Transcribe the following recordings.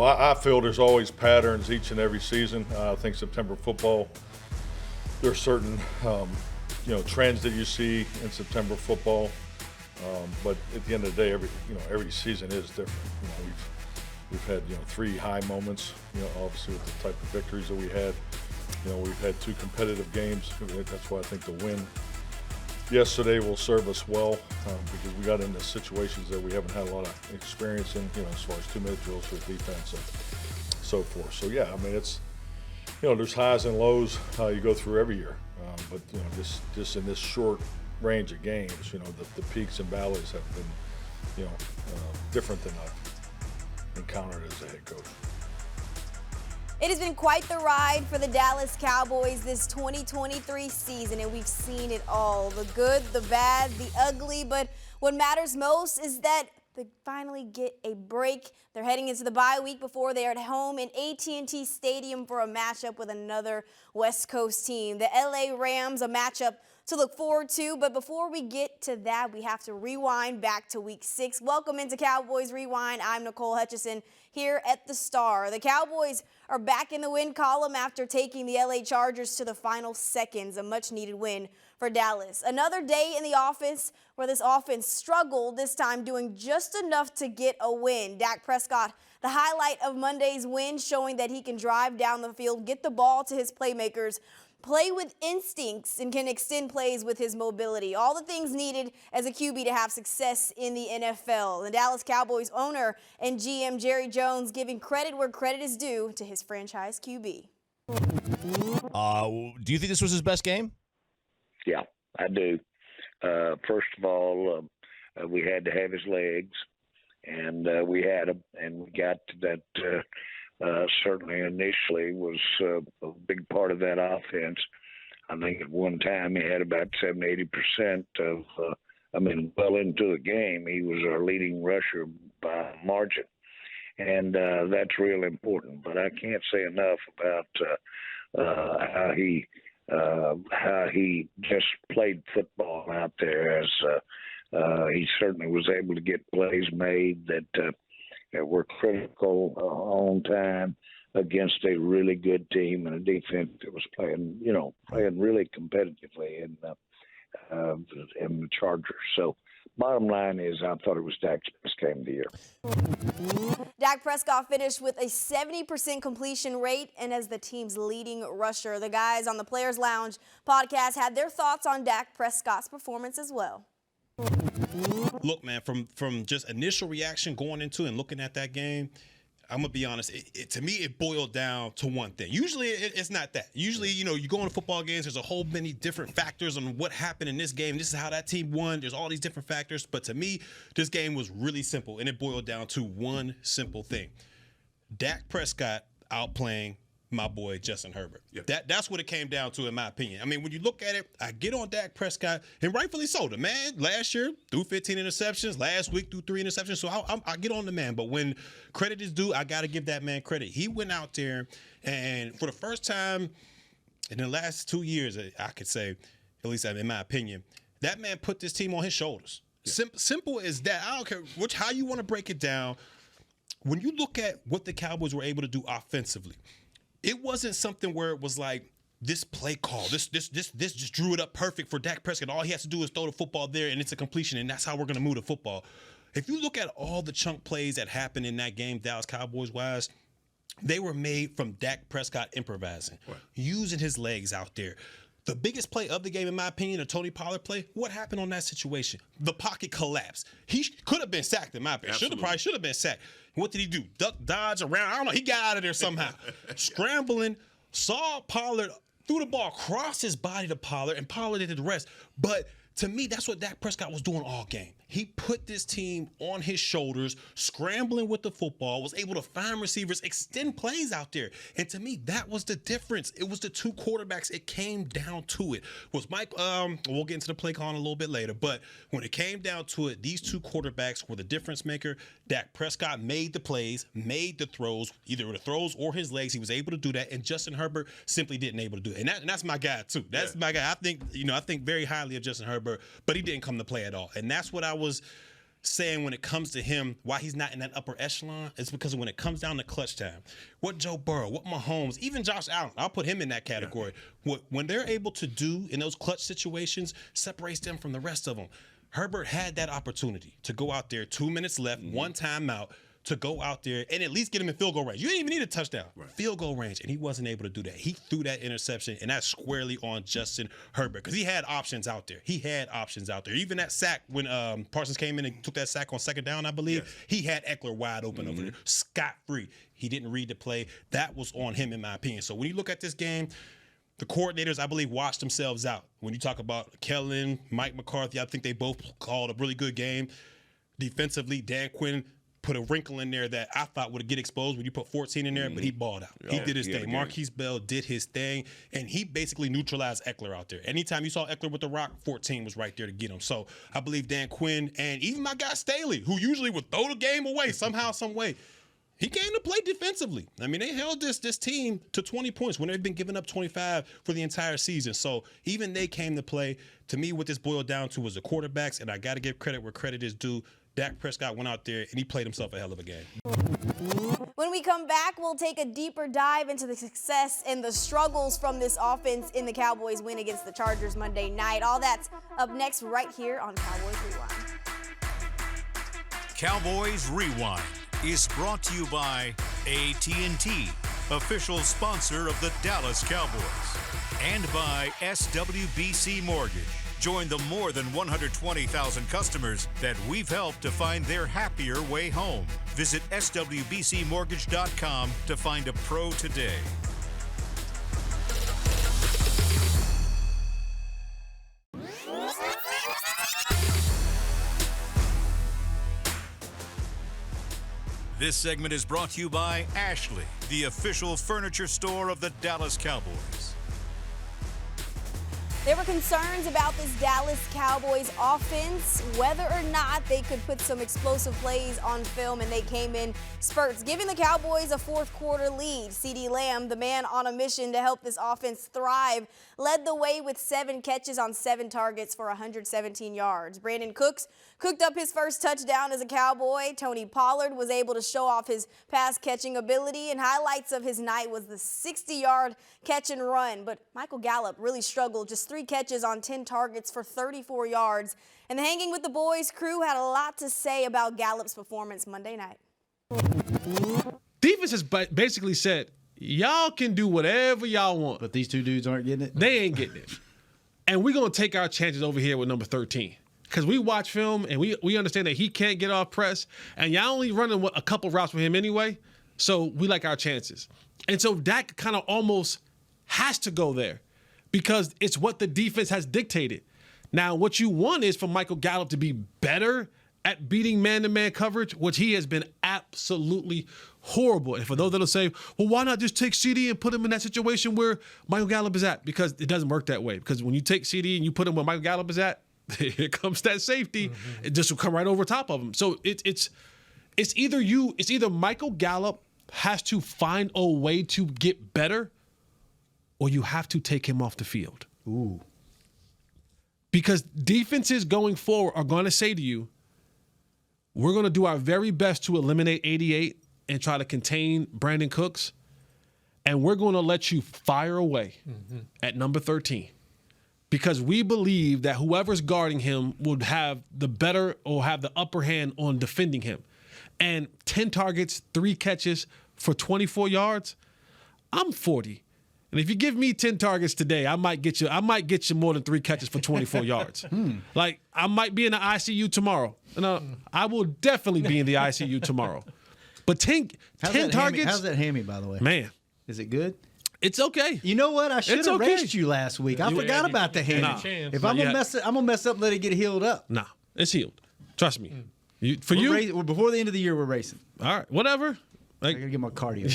Well, I feel there's always patterns each and every season. I think September football, there are certain trends that you see in September football. But at the end of the day, every season is different. We've had 3 high moments. Obviously with the type of victories that we had. We've had 2 competitive games. That's why I think the win yesterday will serve us well because we got into situations that we haven't had a lot of experience in. As far as 2-minute drills for defense and so forth. So yeah, I mean it's there's highs and lows you go through every year. But just in this short range of games, the peaks and valleys have been different than I've encountered as a head coach. It has been quite the ride for the Dallas Cowboys this 2023 season, and we've seen it all, the good, the bad, the ugly, but what matters most is that they finally get a break. They're heading into the bye week before they are at home in AT&T Stadium for a matchup with another West Coast team. The LA Rams, a matchup to look forward to, but before we get to that, we have to rewind back to week 6. Welcome into Cowboys Rewind. I'm Nicole Hutchison here at the Star. The Cowboys are back in the win column after taking the LA Chargers to the final seconds, a much-needed win for Dallas. Another day in the office where this offense struggled, this time doing just enough to get a win. Dak Prescott, the highlight of Monday's win, showing that he can drive down the field, get the ball to his playmakers, play with instincts, and can extend plays with his mobility. All the things needed as a QB to have success in the NFL. The Dallas Cowboys owner and GM Jerry Jones giving credit where credit is due to his franchise QB. Do you think this was his best game? Yeah, I do. First of all, we had to have his legs, and we had him, and we got to that. Certainly initially was a big part of that offense. I think at one time he had about 70-80% of, well into the game, he was our leading rusher by margin. And that's real important. But I can't say enough about how he just played football out there. As he certainly was able to get plays made that were critical on time against a really good team and a defense that was playing really competitively in the Chargers. So bottom line is I thought it was Dak's best game of the year. Dak Prescott finished with a 70% completion rate and as the team's leading rusher. The guys on the Players Lounge podcast had their thoughts on Dak Prescott's performance as well. Look, man, from just initial reaction going into and looking at that game, I'm going to be honest, to me, it boiled down to one thing. Usually, it's not that. Usually, you go into football games, there's a whole many different factors on what happened in this game. This is how that team won. There's all these different factors. But to me, this game was really simple, and it boiled down to one simple thing. Dak Prescott outplaying my boy Justin Herbert. Yep. That's what it came down to, in my opinion. I mean, when you look at it, I get on Dak Prescott, and rightfully so. The man last year threw 15 interceptions. Last week threw 3 interceptions. So I get on the man. But when credit is due, I got to give that man credit. He went out there, and for the first time in the last 2 years, I could say, at least in my opinion, that man put this team on his shoulders. Yeah. Simple as that. I don't care how you want to break it down. When you look at what the Cowboys were able to do offensively, it wasn't something where it was like this play call, this just drew it up perfect for Dak Prescott. All he has to do is throw the football there, and it's a completion, and that's how we're going to move the football. If you look at all the chunk plays that happened in that game, Dallas Cowboys-wise, they were made from Dak Prescott improvising, using his legs out there. The biggest play of the game, in my opinion, the Tony Pollard play, what happened on that situation? The pocket collapsed. He could have been sacked, in my opinion. Should have been sacked. What did he do? Duck, dodge around? I don't know. He got out of there somehow. Scrambling, saw Pollard, threw the ball across his body to Pollard, and Pollard did the rest. But to me, that's what Dak Prescott was doing all game. He put this team on his shoulders, scrambling with the football, was able to find receivers, extend plays out there. And to me, that was the difference. It was the 2 quarterbacks. It came down to it. Was Mike, we'll get into the play call a little bit later, but when it came down to it, these 2 quarterbacks were the difference maker. Dak Prescott made the plays, made the throws, either the throws or his legs. He was able to do that, and Justin Herbert simply didn't able to do it. And that's my guy, too. That's my guy. I think very highly of Justin Herbert, but he didn't come to play at all. And that's what I was saying when it comes to him, why he's not in that upper echelon, it's because when it comes down to clutch time, what Joe Burrow, what Mahomes, even Josh Allen, I'll put him in that category. When they're able to do in those clutch situations separates them from the rest of them. Herbert had that opportunity to go out there, 2 minutes left, one timeout, to go out there and at least get him in field goal range. You didn't even need a touchdown. Field goal range, and he wasn't able to do that. He threw that interception, and that's squarely on Justin Herbert because he had options out there. Even that sack when Parsons came in and took that sack on second down, I believe, he had Eckler wide open over there, scot-free. He didn't read the play. That was on him, in my opinion. So when you look at this game, the coordinators, I believe, washed themselves out. When you talk about Kellen, Mike McCarthy, I think they both called a really good game. Defensively, Dan Quinn put a wrinkle in there that I thought would get exposed when you put 14 in there, but he balled out. He did his thing. Marquise Bell did his thing, and he basically neutralized Eckler out there. Anytime you saw Eckler with the rock, 14 was right there to get him. So I believe Dan Quinn and even my guy Staley, who usually would throw the game away somehow, some way, he came to play defensively. I mean, they held this team to 20 points when they've been giving up 25 for the entire season. So even they came to play. To me, what this boiled down to was the quarterbacks, and I got to give credit where credit is due. Dak Prescott went out there, and he played himself a hell of a game. When we come back, we'll take a deeper dive into the success and the struggles from this offense in the Cowboys' win against the Chargers Monday night. All that's up next right here on Cowboys Rewind. Cowboys Rewind is brought to you by AT&T, official sponsor of the Dallas Cowboys, and by SWBC Mortgage. Join the more than 120,000 customers that we've helped to find their happier way home. Visit swbcmortgage.com to find a pro today. This segment is brought to you by Ashley, the official furniture store of the Dallas Cowboys. There were concerns about this Dallas Cowboys offense, whether or not they could put some explosive plays on film, and they came in spurts, giving the Cowboys a fourth quarter lead. CeeDee Lamb, the man on a mission to help this offense thrive, led the way with 7 catches on 7 targets for 117 yards. Brandon Cooks cooked up his first touchdown as a Cowboy. Tony Pollard was able to show off his pass-catching ability, and highlights of his night was the 60-yard catch and run. But Michael Gallup really struggled, just 3 catches on 10 targets for 34 yards. And the Hanging with the Boys crew had a lot to say about Gallup's performance Monday night. Defense has basically said, y'all can do whatever y'all want. But these two dudes aren't getting it? They ain't getting it. And we're going to take our chances over here with number 13. Because we watch film and we understand that he can't get off press. And y'all only running a couple routes with him anyway. So we like our chances. And so Dak kind of almost has to go there because it's what the defense has dictated. Now, what you want is for Michael Gallup to be better at beating man-to-man coverage, which he has been absolutely horrible. And for those that'll say, well, why not just take CD and put him in that situation where Michael Gallup is at? Because it doesn't work that way. Because when you take CD and you put him where Michael Gallup is at, here comes that safety. Mm-hmm. It just will come right over top of him. So it's either Michael Gallup has to find a way to get better, or you have to take him off the field. Ooh. Because defenses going forward are going to say to you, we're going to do our very best to eliminate 88 and try to contain Brandon Cooks, and we're going to let you fire away at number 13. Because we believe that whoever's guarding him would have the better or have the upper hand on defending him. And 10 targets, 3 catches for 24 yards, I'm 40. And if you give me 10 targets today, I might get you more than 3 catches for 24 yards. Like, I might be in the ICU tomorrow. I will definitely be in the ICU tomorrow. But 10 targets. How's that hammy, by the way? Man. Is it good? It's okay. You know what? I should have raced you last week. I forgot about the hammy. If I'm gonna mess up, let it get healed up. Nah, it's healed. Trust me. Before the end of the year, we're racing. All right, whatever. I gotta get my cardio.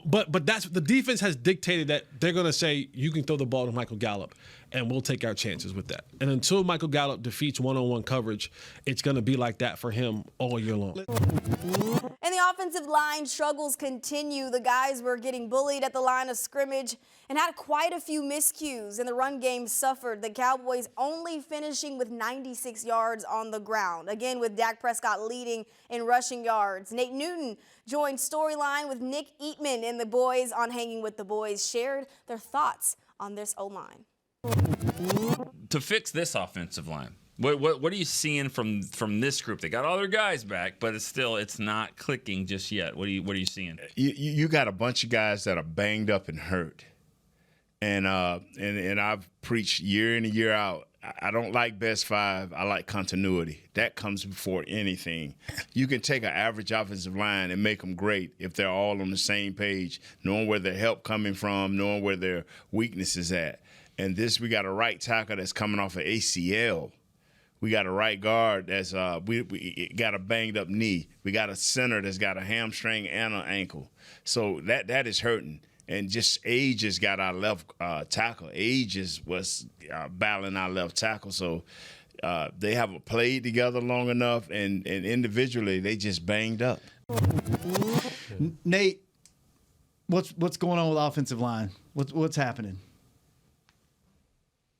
But that's the defense has dictated that they're gonna say you can throw the ball to Michael Gallup, and we'll take our chances with that. And until Michael Gallup defeats one-on-one coverage, it's going to be like that for him all year long. And the offensive line struggles continue. The guys were getting bullied at the line of scrimmage and had quite a few miscues, and the run game suffered. The Cowboys only finishing with 96 yards on the ground. Again, with Dak Prescott leading in rushing yards. Nate Newton joined Storyline with Nick Eatman, and the boys on Hanging with the Boys shared their thoughts on this O-line. To fix this offensive line, what are you seeing from this group? They got all their guys back, but it's not clicking just yet. What are you seeing? You got a bunch of guys that are banged up and hurt, and I've preached year in and year out. I don't like best five. I like continuity. That comes before anything. You can take an average offensive line and make them great if they're all on the same page, knowing where their help coming from, knowing where their weakness is at. And we got a right tackle that's coming off an ACL. We got a right guard that's we got a banged up knee. We got a center that's got a hamstring and an ankle. So that is hurting. And just age has got our left tackle. Age was battling our left tackle. So they haven't played together long enough, and individually they just banged up. Nate, what's going on with the offensive line? What's happening?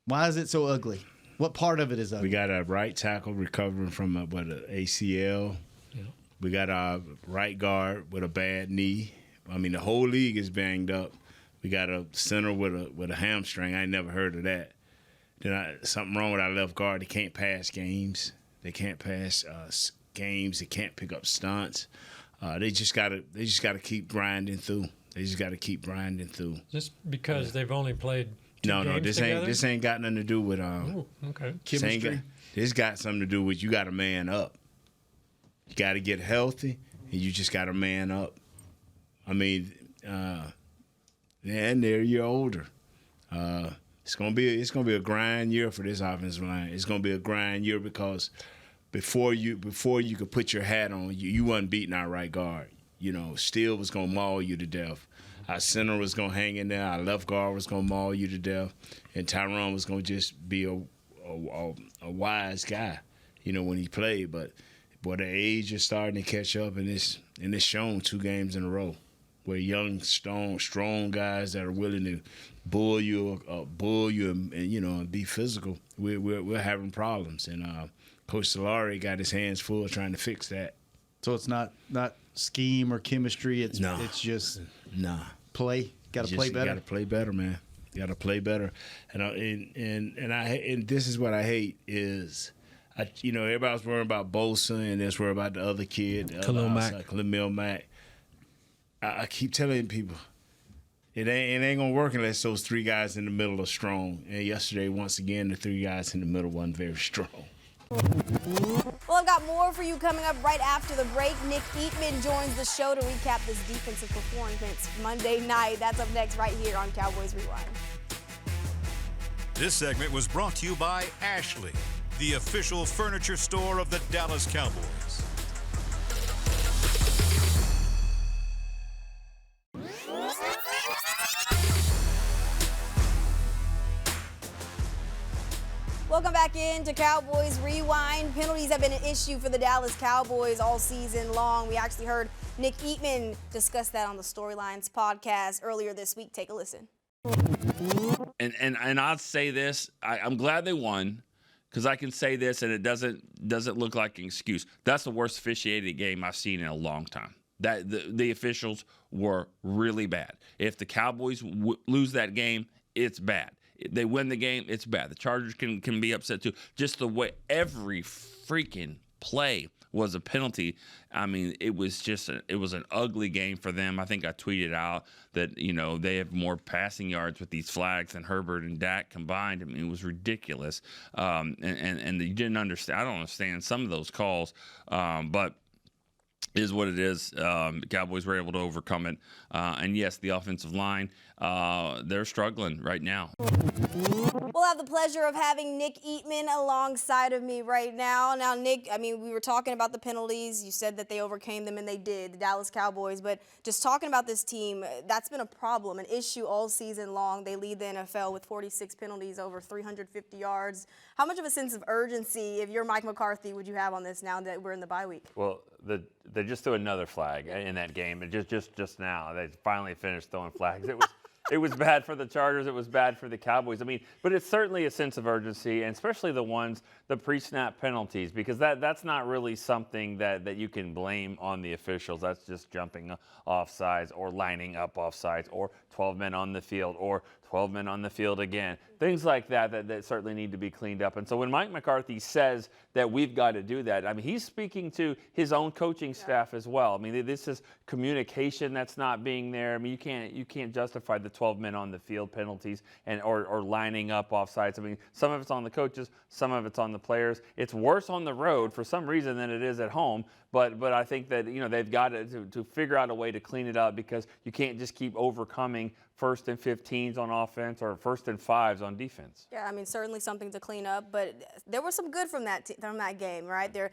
Why is it so ugly? What part of it is ugly? We got a right tackle recovering from an ACL. Yeah. We got our right guard with a bad knee. I mean, the whole league is banged up. We got a center with a hamstring. I ain't never heard of that. Then something wrong with our left guard. They can't pass games. They can't pass games. They can't pick up stunts. They just gotta keep grinding through. Just because they've only played two games together? This ain't got nothing to do with chemistry. This got something to do with you got to man up. You got to get healthy, and you just got to man up. I mean, and they're a year older. It's gonna be a grind year for this offensive line. It's gonna be a grind year because before you could put your hat on, you wasn't beating our right guard. You know, Steele was gonna maul you to death. Our center was gonna hang in there. Our left guard was gonna maul you to death, and Tyron was gonna just be a wise guy, you know, when he played. But boy, the age is starting to catch up, and it's shown 2 games in a row. Where young, strong guys that are willing to bull you, and you know, and be physical. We're having problems, and Coach Solari got his hands full trying to fix that. So it's not scheme or chemistry. It's just play. Got to play better. Got to play better, man. Got to play better. And this is what I hate is. Everybody's worrying about Bosa, and they're worried about the other kid, Khalil Mack. I keep telling people, it ain't gonna work unless those 3 guys in the middle are strong. And yesterday, once again, the 3 guys in the middle weren't very strong. Well, I've got more for you coming up right after the break. Nick Eatman joins the show to recap this defensive performance Monday night. That's up next right here on Cowboys Rewind. This segment was brought to you by Ashley, the official furniture store of the Dallas Cowboys. Welcome back into Cowboys Rewind. Penalties have been an issue for the Dallas Cowboys all season long. We actually heard Nick Eatman discuss that on the Storylines podcast earlier this week. Take a listen. And I'll say this, I'm glad they won because I can say this and it doesn't look like an excuse. That's the worst officiated game I've seen in a long time. That the officials were really bad. If the Cowboys lose that game, it's bad. If they win the game, it's bad. The Chargers can be upset too. Just the way every freaking play was a penalty. I mean, it was an ugly game for them. I think I tweeted out that, they have more passing yards with these flags than Herbert and Dak combined. I mean, it was ridiculous. And you didn't understand. I don't understand some of those calls, but is what it is. The Cowboys were able to overcome it. And yes, the offensive line, they're struggling right now. We'll have the pleasure of having Nick Eatman alongside of me right now. Now, Nick, I mean, we were talking about the penalties. You said that they overcame them, and they did, the Dallas Cowboys. But just talking about this team, that's been a problem, an issue all season long. They lead the NFL with 46 penalties, over 350 yards. How much of a sense of urgency, if you're Mike McCarthy, would you have on this now that we're in the bye week? Well, they just threw another flag in that game. And just now, they finally finished throwing flags. It was bad for the Chargers. It was bad for the Cowboys. I mean, but it's certainly a sense of urgency, and especially the pre-snap penalties, because that's not really something that you can blame on the officials. That's just jumping off sides or lining up off sides or 12 men on the field or 12 men on the field again. Things like that certainly need to be cleaned up. And so when Mike McCarthy says that we've got to do that, I mean, he's speaking to his own coaching staff as well. I mean, this is communication that's not being there. I mean, you can't justify the 12 men on the field penalties or lining up off sides. I mean, some of it's on the coaches, some of it's on the players. It's worse on the road for some reason than it is at home. But I think that, they've got to figure out a way to clean it up, because you can't just keep overcoming 1st and 15s on offense or 1st and 5s on defense. Yeah, I mean, certainly something to clean up, but there was some good from that game, right? They're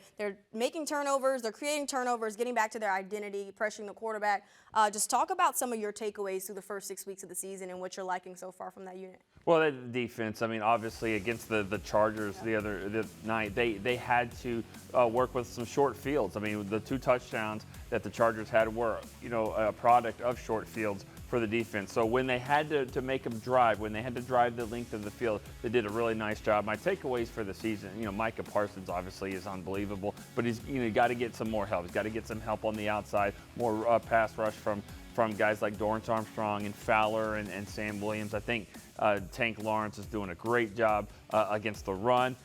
making turnovers, they're creating turnovers, getting back to their identity, pressuring the quarterback. Just talk about some of your takeaways through the first 6 weeks of the season and what you're liking so far from that unit. Well, the defense, I mean, obviously against the Chargers the night, they had to work with some short fields. I mean, the 2 touchdowns that the Chargers had were, a product of short fields for the defense. So when they had to make them drive, when they had to drive the length of the field, they did a really nice job. My takeaways for the season, Micah Parsons obviously is unbelievable, but he's got to get some more help. He's got to get some help on the outside, more pass rush from guys like Dorrance Armstrong and Fowler and Sam Williams. I think Tank Lawrence is doing a great job against the run.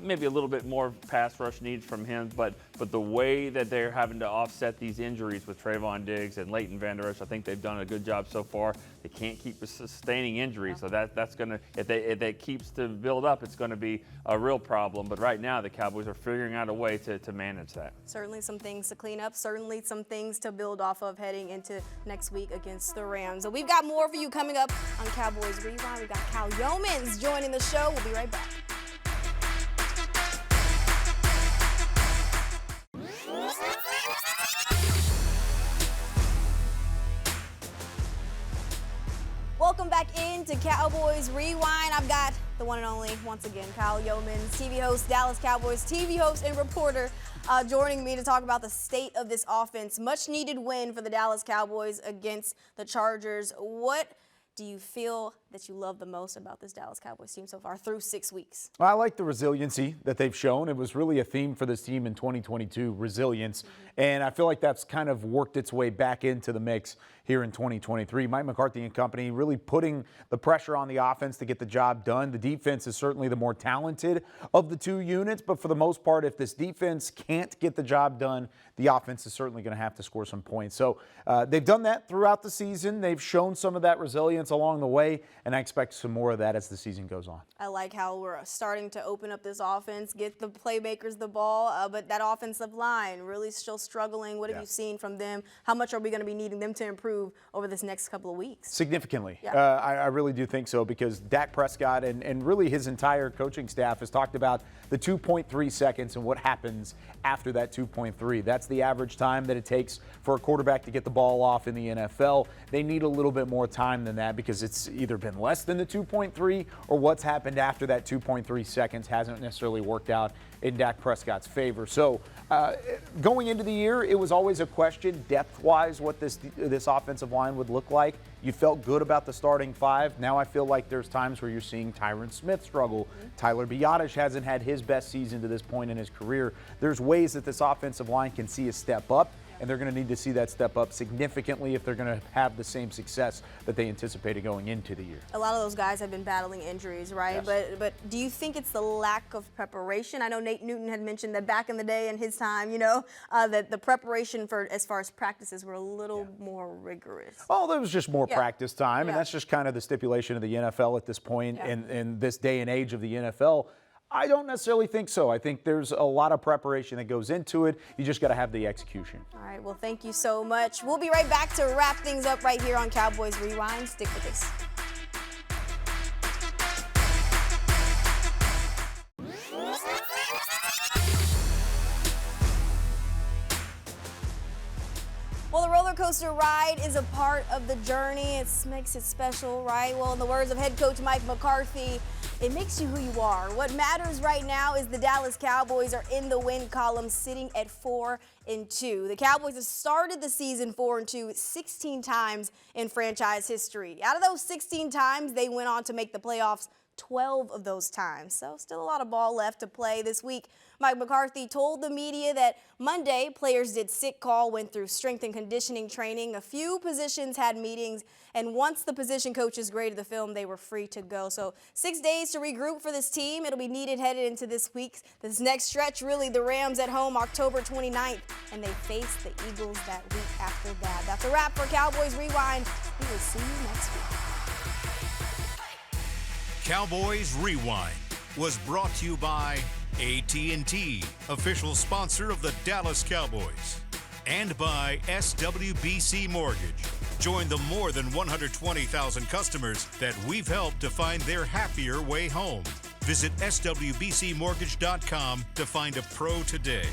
Maybe a little bit more pass rush needs from him, but the way that they're having to offset these injuries with Trayvon Diggs and Leighton Vander Esch, I think they've done a good job so far. They can't keep sustaining injuries, so that's going to, if that keeps to build up, it's going to be a real problem. But right now, the Cowboys are figuring out a way to manage that. Certainly some things to clean up, certainly some things to build off of heading into next week against the Rams. So we've got more for you coming up on Cowboys Rewind. We've got Cal Yeomans joining the show. We'll be right back. Welcome back into Cowboys Rewind. I've got the one and only, once again, Kyle Yeomans, TV host, Dallas Cowboys, TV host and reporter, joining me to talk about the state of this offense. Much needed win for the Dallas Cowboys against the Chargers. What do you feel that you love the most about this Dallas Cowboys team so far through 6 weeks? Well, I like the resiliency that they've shown. It was really a theme for this team in 2022, resilience. And I feel like that's kind of worked its way back into the mix here in 2023. Mike McCarthy and company really putting the pressure on the offense to get the job done. The defense is certainly the more talented of the 2 units, but for the most part, if this defense can't get the job done, the offense is certainly going to have to score some points. So they've done that throughout the season. They've shown some of that resilience along the way, and I expect some more of that as the season goes on. I like how we're starting to open up this offense, get the playmakers the ball, but that offensive line really still struggling. What have you seen from them? How much are we going to be needing them to improve over this next couple of weeks? Significantly. Yeah. I really do think so, because Dak Prescott and really his entire coaching staff has talked about the 2.3 seconds and what happens after that 2.3. That's the average time that it takes for a quarterback to get the ball off in the NFL. They need a little bit more time than that, because it's either been less than the 2.3 or what's happened after that 2.3 seconds hasn't necessarily worked out in Dak Prescott's favor. So going into the year, it was always a question depth-wise what this offensive line would look like. You felt good about the starting 5. Now I feel like there's times where you're seeing Tyron Smith struggle. Tyler Biadasz hasn't had his best season to this point in his career. There's ways that this offensive line can see a step up, and they're going to need to see that step up significantly if they're going to have the same success that they anticipated going into the year. A lot of those guys have been battling injuries, right? Yes. But do you think it's the lack of preparation? I know Nate Newton had mentioned that back in the day in his time, that the preparation for as far as practices were a little more rigorous. Oh, there was just more practice time, and Yeah. that's just kind of the stipulation of the NFL at this point, and in this day and age of the NFL. I don't necessarily think so. I think there's a lot of preparation that goes into it. You just got to have the execution. All right, well, thank you so much. We'll be right back to wrap things up right here on Cowboys Rewind. Stick with us. Well, the roller coaster ride is a part of the journey. It makes it special, right? Well, in the words of head coach Mike McCarthy, it makes you who you are. What matters right now is the Dallas Cowboys are in the win column, sitting at 4-2. The Cowboys have started the season 4-2 16 times in franchise history. Out of those 16 times, they went on to make the playoffs 12 of those times. So still a lot of ball left to play this week. Mike McCarthy told the media that Monday players did sick call, went through strength and conditioning training. A few positions had meetings, and once the position coaches graded the film, they were free to go. So 6 days to regroup for this team. It'll be needed headed into this next stretch. Really, the Rams at home October 29th, and they face the Eagles that week after that. That's a wrap for Cowboys Rewind. We will see you next week. Cowboys Rewind was brought to you by AT&T, official sponsor of the Dallas Cowboys, and by SWBC Mortgage. Join the more than 120,000 customers that we've helped to find their happier way home. Visit SWBCmortgage.com to find a pro today.